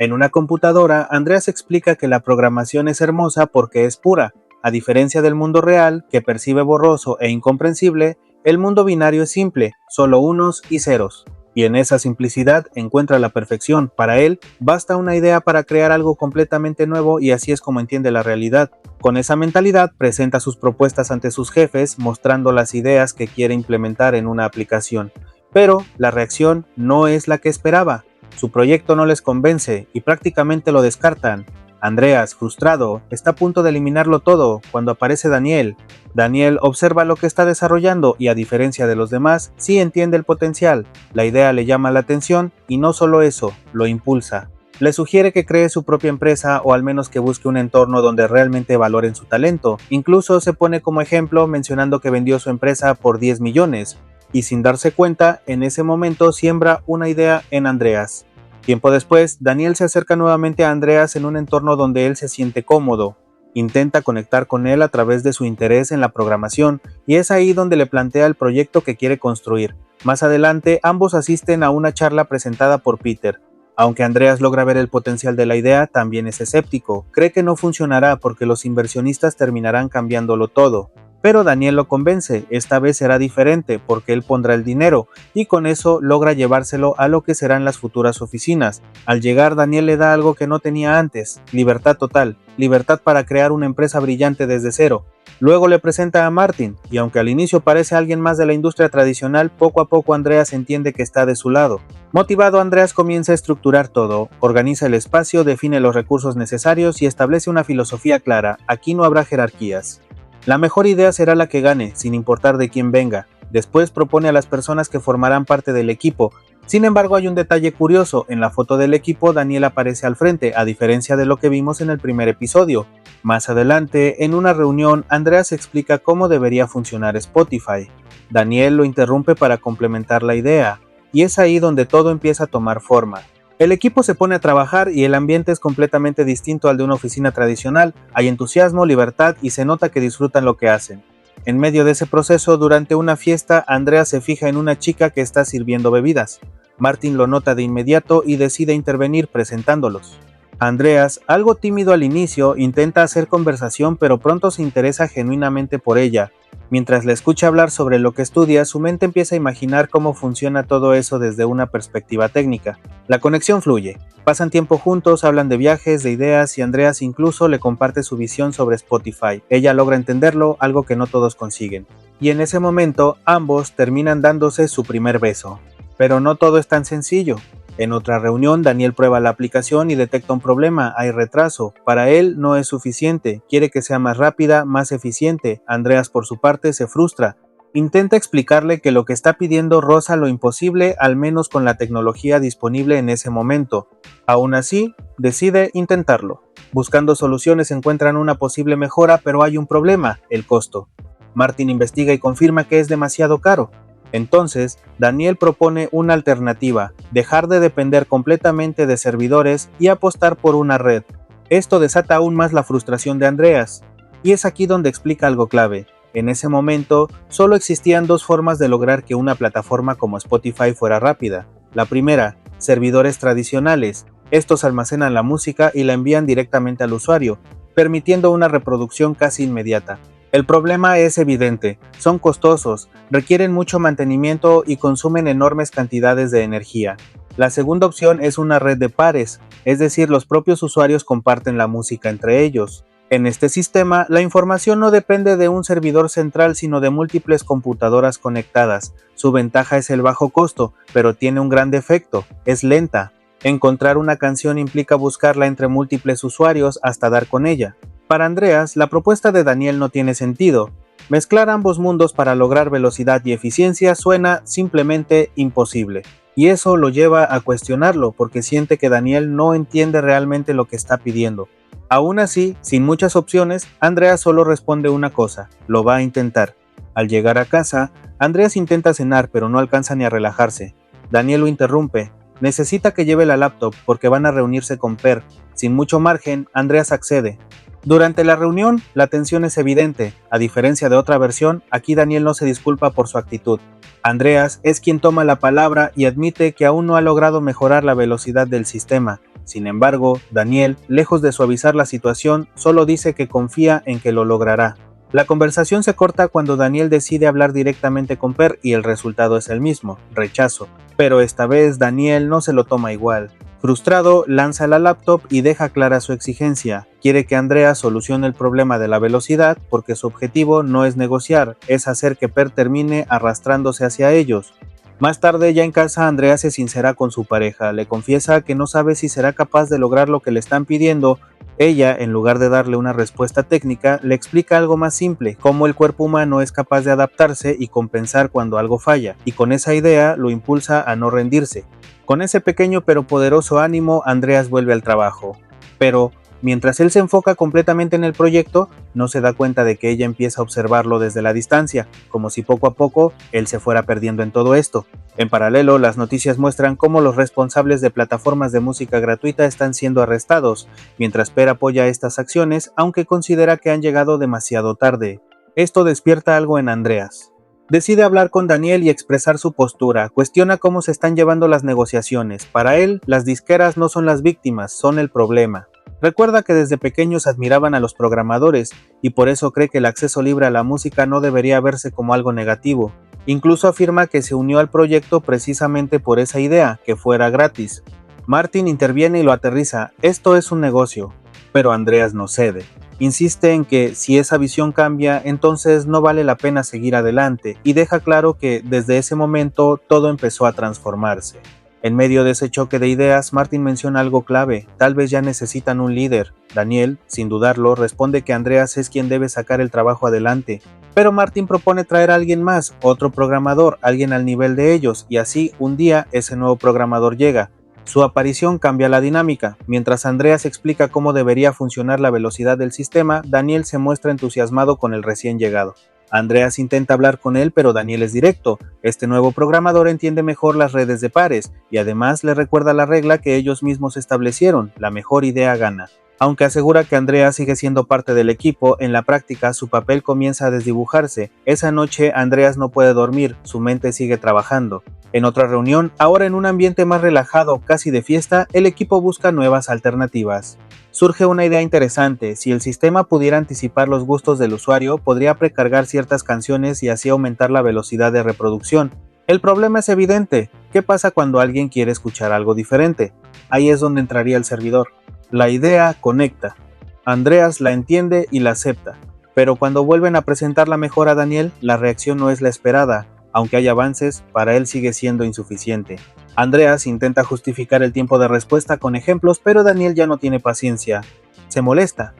En una computadora, Andreas explica que la programación es hermosa porque es pura. A diferencia del mundo real, que percibe borroso e incomprensible, el mundo binario es simple, solo unos y ceros. Y en esa simplicidad encuentra la perfección. Para él, basta una idea para crear algo completamente nuevo y así es como entiende la realidad. Con esa mentalidad, presenta sus propuestas ante sus jefes, mostrando las ideas que quiere implementar en una aplicación. Pero la reacción no es la que esperaba. Su proyecto no les convence y prácticamente lo descartan. Andreas, frustrado, está a punto de eliminarlo todo cuando aparece Daniel. Daniel observa lo que está desarrollando y, a diferencia de los demás, sí entiende el potencial. La idea le llama la atención y no solo eso, lo impulsa. Le sugiere que cree su propia empresa o al menos que busque un entorno donde realmente valoren su talento. Incluso se pone como ejemplo mencionando que vendió su empresa por 10 millones. Y sin darse cuenta, en ese momento siembra una idea en Andreas. Tiempo después, Daniel se acerca nuevamente a Andreas en un entorno donde él se siente cómodo. Intenta conectar con él a través de su interés en la programación y es ahí donde le plantea el proyecto que quiere construir. Más adelante, ambos asisten a una charla presentada por Peter. Aunque Andreas logra ver el potencial de la idea, también es escéptico. Cree que no funcionará porque los inversionistas terminarán cambiándolo todo. Pero Daniel lo convence, esta vez será diferente porque él pondrá el dinero y con eso logra llevárselo a lo que serán las futuras oficinas. Al llegar, Daniel le da algo que no tenía antes, libertad total, libertad para crear una empresa brillante desde cero. Luego le presenta a Martin y aunque al inicio parece alguien más de la industria tradicional, poco a poco Andreas entiende que está de su lado. Motivado, Andreas comienza a estructurar todo, organiza el espacio, define los recursos necesarios y establece una filosofía clara: aquí no habrá jerarquías. La mejor idea será la que gane, sin importar de quién venga. Después propone a las personas que formarán parte del equipo. Sin embargo, hay un detalle curioso: en la foto del equipo Daniel aparece al frente, a diferencia de lo que vimos en el primer episodio. Más adelante, en una reunión, Andreas explica cómo debería funcionar Spotify. Daniel lo interrumpe para complementar la idea, y es ahí donde todo empieza a tomar forma. El equipo se pone a trabajar y el ambiente es completamente distinto al de una oficina tradicional. Hay entusiasmo, libertad y se nota que disfrutan lo que hacen. En medio de ese proceso, durante una fiesta, Andrea se fija en una chica que está sirviendo bebidas. Martin lo nota de inmediato y decide intervenir presentándolos. Andreas, algo tímido al inicio, intenta hacer conversación pero pronto se interesa genuinamente por ella. Mientras la escucha hablar sobre lo que estudia, su mente empieza a imaginar cómo funciona todo eso desde una perspectiva técnica. La conexión fluye. Pasan tiempo juntos, hablan de viajes, de ideas y Andreas incluso le comparte su visión sobre Spotify. Ella logra entenderlo, algo que no todos consiguen. Y en ese momento, ambos terminan dándose su primer beso. Pero no todo es tan sencillo. En otra reunión, Daniel prueba la aplicación y detecta un problema: hay retraso. Para él no es suficiente, quiere que sea más rápida, más eficiente. Andreas, por su parte, se frustra. Intenta explicarle que lo que está pidiendo roza lo imposible, al menos con la tecnología disponible en ese momento. Aún así, decide intentarlo. Buscando soluciones encuentran una posible mejora, pero hay un problema: el costo. Martin investiga y confirma que es demasiado caro. Entonces, Daniel propone una alternativa: dejar de depender completamente de servidores y apostar por una red. Esto desata aún más la frustración de Andreas, y es aquí donde explica algo clave. En ese momento, solo existían dos formas de lograr que una plataforma como Spotify fuera rápida. La primera, servidores tradicionales. Estos almacenan la música y la envían directamente al usuario, permitiendo una reproducción casi inmediata. El problema es evidente: son costosos, requieren mucho mantenimiento y consumen enormes cantidades de energía. La segunda opción es una red de pares, es decir, los propios usuarios comparten la música entre ellos. En este sistema, la información no depende de un servidor central, sino de múltiples computadoras conectadas. Su ventaja es el bajo costo, pero tiene un gran defecto: es lenta. Encontrar una canción implica buscarla entre múltiples usuarios hasta dar con ella. Para Andreas, la propuesta de Daniel no tiene sentido. Mezclar ambos mundos para lograr velocidad y eficiencia suena simplemente imposible. Y eso lo lleva a cuestionarlo porque siente que Daniel no entiende realmente lo que está pidiendo. Aún así, sin muchas opciones, Andreas solo responde una cosa: lo va a intentar. Al llegar a casa, Andreas intenta cenar pero no alcanza ni a relajarse. Daniel lo interrumpe. Necesita que lleve la laptop porque van a reunirse con Per. Sin mucho margen, Andreas accede. Durante la reunión, la tensión es evidente. A diferencia de otra versión, aquí Daniel no se disculpa por su actitud. Andreas es quien toma la palabra y admite que aún no ha logrado mejorar la velocidad del sistema. Sin embargo, Daniel, lejos de suavizar la situación, solo dice que confía en que lo logrará. La conversación se corta cuando Daniel decide hablar directamente con Per y el resultado es el mismo, rechazo. Pero esta vez Daniel no se lo toma igual. Frustrado, lanza la laptop y deja clara su exigencia. Quiere que Andrea solucione el problema de la velocidad porque su objetivo no es negociar, es hacer que Per termine arrastrándose hacia ellos. Más tarde, ya en casa, Andrea se sincera con su pareja, le confiesa que no sabe si será capaz de lograr lo que le están pidiendo. Ella, en lugar de darle una respuesta técnica, le explica algo más simple, cómo el cuerpo humano es capaz de adaptarse y compensar cuando algo falla, y con esa idea lo impulsa a no rendirse. Con ese pequeño pero poderoso ánimo, Andreas vuelve al trabajo. Pero, mientras él se enfoca completamente en el proyecto, no se da cuenta de que ella empieza a observarlo desde la distancia, como si poco a poco él se fuera perdiendo en todo esto. En paralelo, las noticias muestran cómo los responsables de plataformas de música gratuita están siendo arrestados, mientras Per apoya estas acciones, aunque considera que han llegado demasiado tarde. Esto despierta algo en Andreas. Decide hablar con Daniel y expresar su postura, cuestiona cómo se están llevando las negociaciones. Para él, las disqueras no son las víctimas, son el problema. Recuerda que desde pequeños admiraban a los programadores y por eso cree que el acceso libre a la música no debería verse como algo negativo. Incluso afirma que se unió al proyecto precisamente por esa idea, que fuera gratis. Martin interviene y lo aterriza, esto es un negocio, pero Andreas no cede. Insiste en que si esa visión cambia, entonces no vale la pena seguir adelante y deja claro que desde ese momento todo empezó a transformarse. En medio de ese choque de ideas, Martin menciona algo clave, tal vez ya necesitan un líder. Daniel, sin dudarlo, responde que Andreas es quien debe sacar el trabajo adelante. Pero Martin propone traer a alguien más, otro programador, alguien al nivel de ellos, y así un día ese nuevo programador llega. Su aparición cambia la dinámica. Mientras Andreas explica cómo debería funcionar la velocidad del sistema, Daniel se muestra entusiasmado con el recién llegado. Andreas intenta hablar con él, pero Daniel es directo. Este nuevo programador entiende mejor las redes de pares, y además le recuerda la regla que ellos mismos establecieron, la mejor idea gana. Aunque asegura que Andreas sigue siendo parte del equipo, en la práctica su papel comienza a desdibujarse. Esa noche Andreas no puede dormir, su mente sigue trabajando. En otra reunión, ahora en un ambiente más relajado, casi de fiesta, el equipo busca nuevas alternativas. Surge una idea interesante, si el sistema pudiera anticipar los gustos del usuario, podría precargar ciertas canciones y así aumentar la velocidad de reproducción. El problema es evidente, ¿qué pasa cuando alguien quiere escuchar algo diferente? Ahí es donde entraría el servidor. La idea conecta. Andreas la entiende y la acepta, pero cuando vuelven a presentar la mejora a Daniel, la reacción no es la esperada. Aunque hay avances, para él sigue siendo insuficiente. Andreas intenta justificar el tiempo de respuesta con ejemplos, pero Daniel ya no tiene paciencia. Se molesta,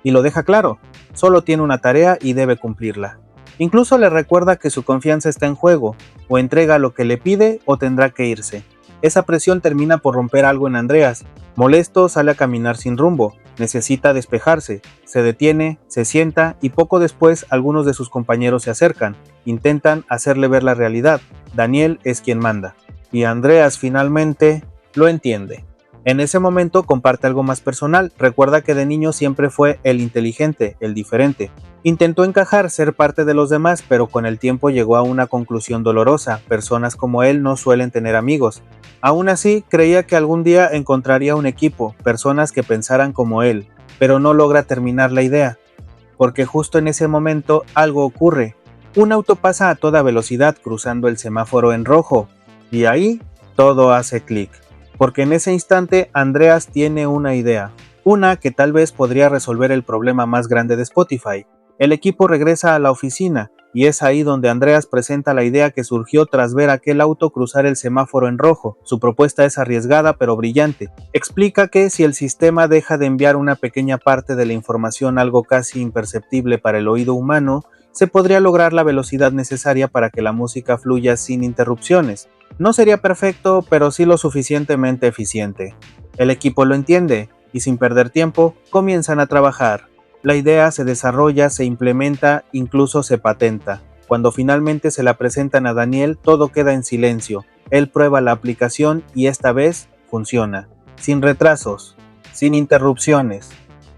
y lo deja claro, solo tiene una tarea y debe cumplirla. Incluso le recuerda que su confianza está en juego, o entrega lo que le pide o tendrá que irse. Esa presión termina por romper algo en Andreas. Molesto, sale a caminar sin rumbo, necesita despejarse, se detiene, se sienta y poco después algunos de sus compañeros se acercan, intentan hacerle ver la realidad, Daniel es quien manda, y Andreas finalmente lo entiende. En ese momento comparte algo más personal, recuerda que de niño siempre fue el inteligente, el diferente. Intentó encajar, ser parte de los demás, pero con el tiempo llegó a una conclusión dolorosa, personas como él no suelen tener amigos. Aún así, creía que algún día encontraría un equipo, personas que pensaran como él, pero no logra terminar la idea, porque justo en ese momento algo ocurre. Un auto pasa a toda velocidad cruzando el semáforo en rojo, y ahí todo hace clic. Porque en ese instante Andreas tiene una idea, una que tal vez podría resolver el problema más grande de Spotify. El equipo regresa a la oficina y es ahí donde Andreas presenta la idea que surgió tras ver aquel auto cruzar el semáforo en rojo. Su propuesta es arriesgada pero brillante. Explica que si el sistema deja de enviar una pequeña parte de la información, algo casi imperceptible para el oído humano, se podría lograr la velocidad necesaria para que la música fluya sin interrupciones. No sería perfecto, pero sí lo suficientemente eficiente. El equipo lo entiende, y sin perder tiempo, comienzan a trabajar. La idea se desarrolla, se implementa, incluso se patenta. Cuando finalmente se la presentan a Daniel, todo queda en silencio. Él prueba la aplicación y esta vez funciona. Sin retrasos, sin interrupciones.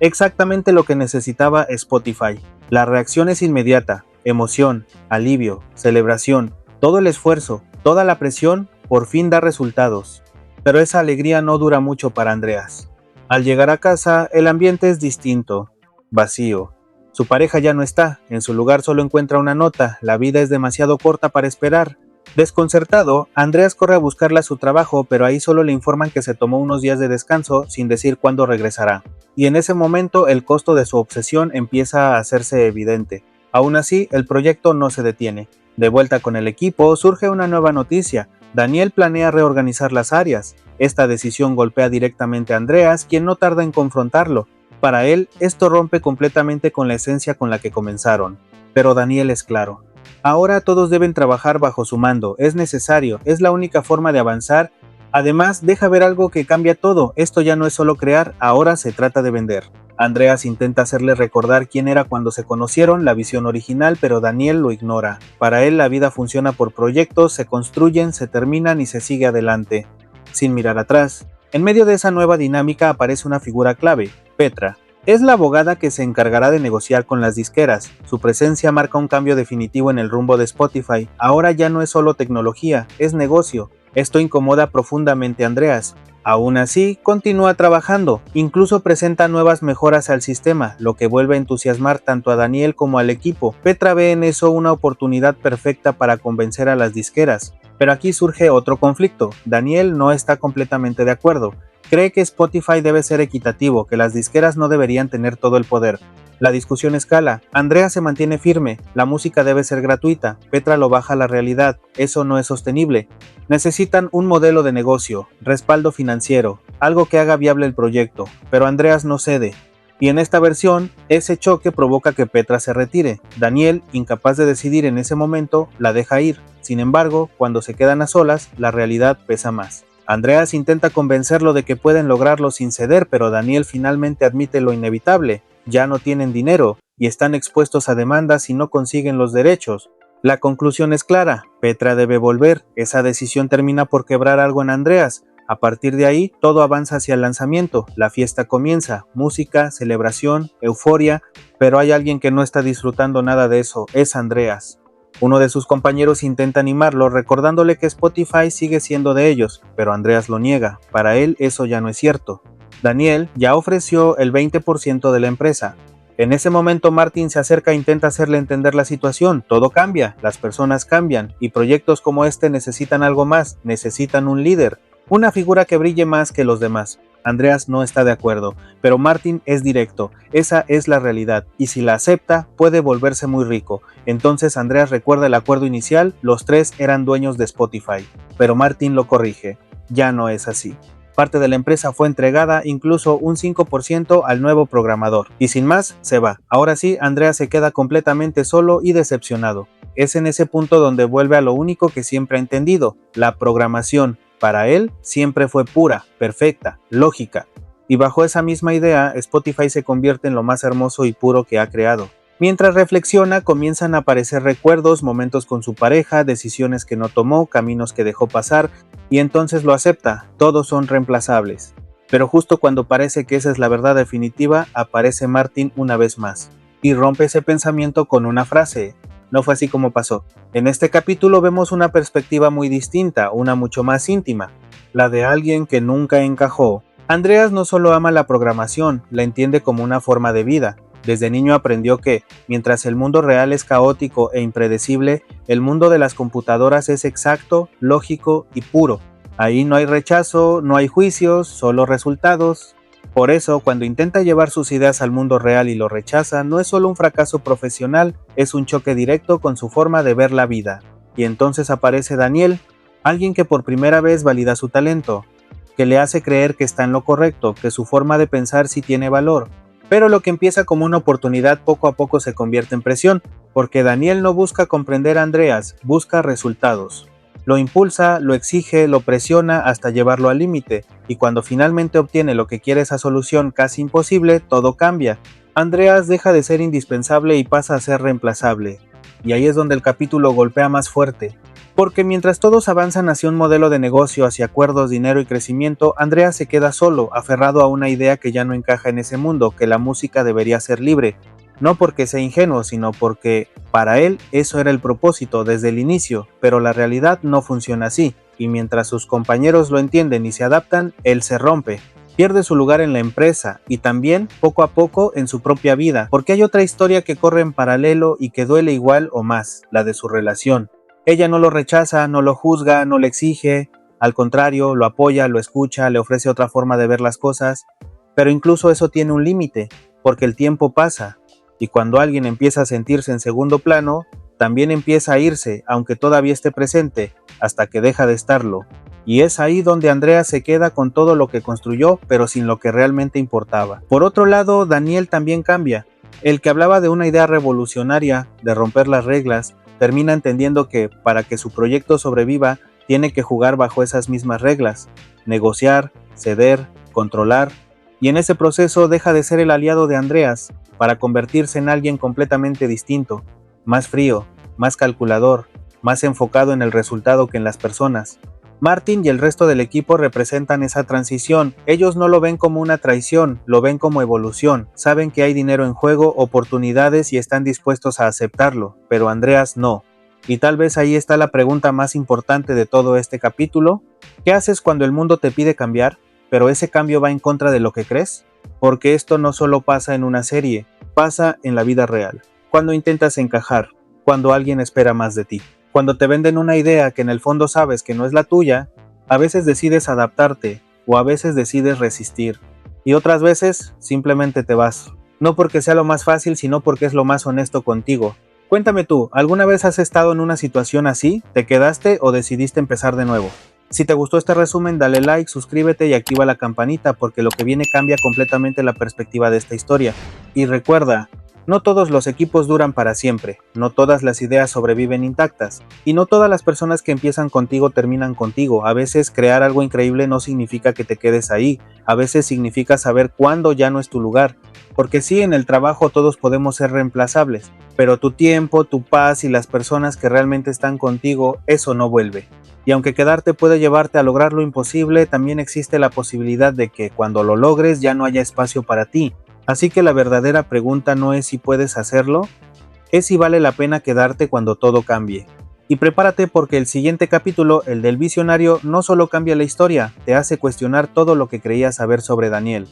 Exactamente lo que necesitaba Spotify. La reacción es inmediata, emoción, alivio, celebración, todo el esfuerzo, toda la presión por fin da resultados. Pero esa alegría no dura mucho para Andreas. Al llegar a casa, el ambiente es distinto, vacío. Su pareja ya no está, en su lugar solo encuentra una nota: la vida es demasiado corta para esperar. Desconcertado, Andreas corre a buscarla a su trabajo, pero ahí solo le informan que se tomó unos días de descanso sin decir cuándo regresará. Y en ese momento el costo de su obsesión empieza a hacerse evidente. Aún así, el proyecto no se detiene. De vuelta con el equipo, surge una nueva noticia. Daniel planea reorganizar las áreas. Esta decisión golpea directamente a Andreas, quien no tarda en confrontarlo. Para él, esto rompe completamente con la esencia con la que comenzaron. Pero Daniel es claro. Ahora todos deben trabajar bajo su mando, es necesario, es la única forma de avanzar. Además, deja ver algo que cambia todo: esto ya no es solo crear, ahora se trata de vender. Andreas intenta hacerle recordar quién era cuando se conocieron, la visión original, pero Daniel lo ignora. Para él la vida funciona por proyectos, se construyen, se terminan y se sigue adelante, sin mirar atrás. En medio de esa nueva dinámica aparece una figura clave: Petra. Es la abogada que se encargará de negociar con las disqueras. Su presencia marca un cambio definitivo en el rumbo de Spotify. Ahora ya no es solo tecnología, es negocio. Esto incomoda profundamente a Andreas. Aún así, continúa trabajando, incluso presenta nuevas mejoras al sistema, lo que vuelve a entusiasmar tanto a Daniel como al equipo. Petra ve en eso una oportunidad perfecta para convencer a las disqueras. Pero aquí surge otro conflicto. Daniel no está completamente de acuerdo. Cree que Spotify debe ser equitativo, que las disqueras no deberían tener todo el poder. La discusión escala. Andrea se mantiene firme: la música debe ser gratuita. Petra lo baja a la realidad: eso no es sostenible. Necesitan un modelo de negocio, respaldo financiero, algo que haga viable el proyecto, pero Andreas no cede. Y en esta versión, ese choque provoca que Petra se retire. Daniel, incapaz de decidir en ese momento, la deja ir. Sin embargo, cuando se quedan a solas, la realidad pesa más. Andreas intenta convencerlo de que pueden lograrlo sin ceder, pero Daniel finalmente admite lo inevitable: ya no tienen dinero y están expuestos a demandas si no consiguen los derechos. La conclusión es clara: Petra debe volver. Esa decisión termina por quebrar algo en Andreas. A partir de ahí, todo avanza hacia el lanzamiento. La fiesta comienza: música, celebración, euforia, pero hay alguien que no está disfrutando nada de eso: es Andreas. Uno de sus compañeros intenta animarlo, recordándole que Spotify sigue siendo de ellos, pero Andreas lo niega. Para él eso ya no es cierto. Daniel ya ofreció el 20% de la empresa. En ese momento Martin se acerca e intenta hacerle entender la situación. Todo cambia, las personas cambian, y proyectos como este necesitan algo más, necesitan un líder, una figura que brille más que los demás. Andreas no está de acuerdo, pero Martin es directo: esa es la realidad, y si la acepta, puede volverse muy rico. Entonces Andreas recuerda el acuerdo inicial: los tres eran dueños de Spotify. Pero Martin lo corrige: ya no es así. Parte de la empresa fue entregada, incluso un 5% al nuevo programador, y sin más, se va. Ahora sí, Andreas se queda completamente solo y decepcionado. Es en ese punto donde vuelve a lo único que siempre ha entendido: la programación. Para él siempre fue pura, perfecta, lógica. Y bajo esa misma idea, Spotify se convierte en lo más hermoso y puro que ha creado. Mientras reflexiona, comienzan a aparecer recuerdos, momentos con su pareja, decisiones que no tomó, caminos que dejó pasar, y entonces lo acepta: todos son reemplazables. Pero justo cuando parece que esa es la verdad definitiva, aparece Martin una vez más, y rompe ese pensamiento con una frase: no fue así como pasó. En este capítulo vemos una perspectiva muy distinta, una mucho más íntima, la de alguien que nunca encajó. Andreas no solo ama la programación, la entiende como una forma de vida. Desde niño aprendió que, mientras el mundo real es caótico e impredecible, el mundo de las computadoras es exacto, lógico y puro. Ahí no hay rechazo, no hay juicios, solo resultados. Por eso, cuando intenta llevar sus ideas al mundo real y lo rechaza, no es solo un fracaso profesional, es un choque directo con su forma de ver la vida. Y entonces aparece Daniel, alguien que por primera vez valida su talento, que le hace creer que está en lo correcto, que su forma de pensar sí tiene valor. Pero lo que empieza como una oportunidad poco a poco se convierte en presión, porque Daniel no busca comprender a Andreas, busca resultados. Lo impulsa, lo exige, lo presiona hasta llevarlo al límite, y cuando finalmente obtiene lo que quiere, esa solución casi imposible, todo cambia. Andreas deja de ser indispensable y pasa a ser reemplazable. Y ahí es donde el capítulo golpea más fuerte. Porque mientras todos avanzan hacia un modelo de negocio, hacia acuerdos, dinero y crecimiento, Andreas se queda solo, aferrado a una idea que ya no encaja en ese mundo: que la música debería ser libre. No porque sea ingenuo, sino porque para él eso era el propósito desde el inicio, pero la realidad no funciona así. y mientras sus compañeros lo entienden y se adaptan, él se rompe. Pierde su lugar en la empresa y también, poco a poco, en su propia vida, porque hay otra historia que corre en paralelo y que duele igual o más, la de su relación. Ella no lo rechaza, no lo juzga, no le exige, al contrario, lo apoya, lo escucha, le ofrece otra forma de ver las cosas, pero incluso eso tiene un límite, porque el tiempo pasa, y cuando alguien empieza a sentirse en segundo plano, también empieza a irse, aunque todavía esté presente, hasta que deja de estarlo. Y es ahí donde Andrea se queda con todo lo que construyó, pero sin lo que realmente importaba. Por otro lado, Daniel también cambia. El que hablaba de una idea revolucionaria, de romper las reglas, termina entendiendo que, para que su proyecto sobreviva, tiene que jugar bajo esas mismas reglas, negociar, ceder, controlar, y en ese proceso deja de ser el aliado de Andreas, para convertirse en alguien completamente distinto, más frío, más calculador, más enfocado en el resultado que en las personas. Martin y el resto del equipo representan esa transición. Ellos no lo ven como una traición, lo ven como evolución. Saben que hay dinero en juego, oportunidades y están dispuestos a aceptarlo, pero Andreas no. Y tal vez ahí está la pregunta más importante de todo este capítulo. ¿Qué haces cuando el mundo te pide cambiar, pero ese cambio va en contra de lo que crees? Porque esto no solo pasa en una serie, pasa en la vida real. Cuando intentas encajar, cuando alguien espera más de ti. Cuando te venden una idea que en el fondo sabes que no es la tuya, a veces decides adaptarte o a veces decides resistir. Y otras veces simplemente te vas. No porque sea lo más fácil, sino porque es lo más honesto contigo. Cuéntame tú, ¿alguna vez has estado en una situación así? ¿Te quedaste o decidiste empezar de nuevo? Si te gustó este resumen, dale like, suscríbete y activa la campanita porque lo que viene cambia completamente la perspectiva de esta historia. Y recuerda, no todos los equipos duran para siempre, no todas las ideas sobreviven intactas, y no todas las personas que empiezan contigo terminan contigo. A veces crear algo increíble no significa que te quedes ahí, a veces significa saber cuándo ya no es tu lugar, porque sí, en el trabajo todos podemos ser reemplazables, pero tu tiempo, tu paz y las personas que realmente están contigo, eso no vuelve. Y aunque quedarte puede llevarte a lograr lo imposible, también existe la posibilidad de que cuando lo logres ya no haya espacio para ti. Así que la verdadera pregunta no es si puedes hacerlo, es si vale la pena quedarte cuando todo cambie. Y prepárate porque el siguiente capítulo, el del visionario, no solo cambia la historia, te hace cuestionar todo lo que creías saber sobre Daniel.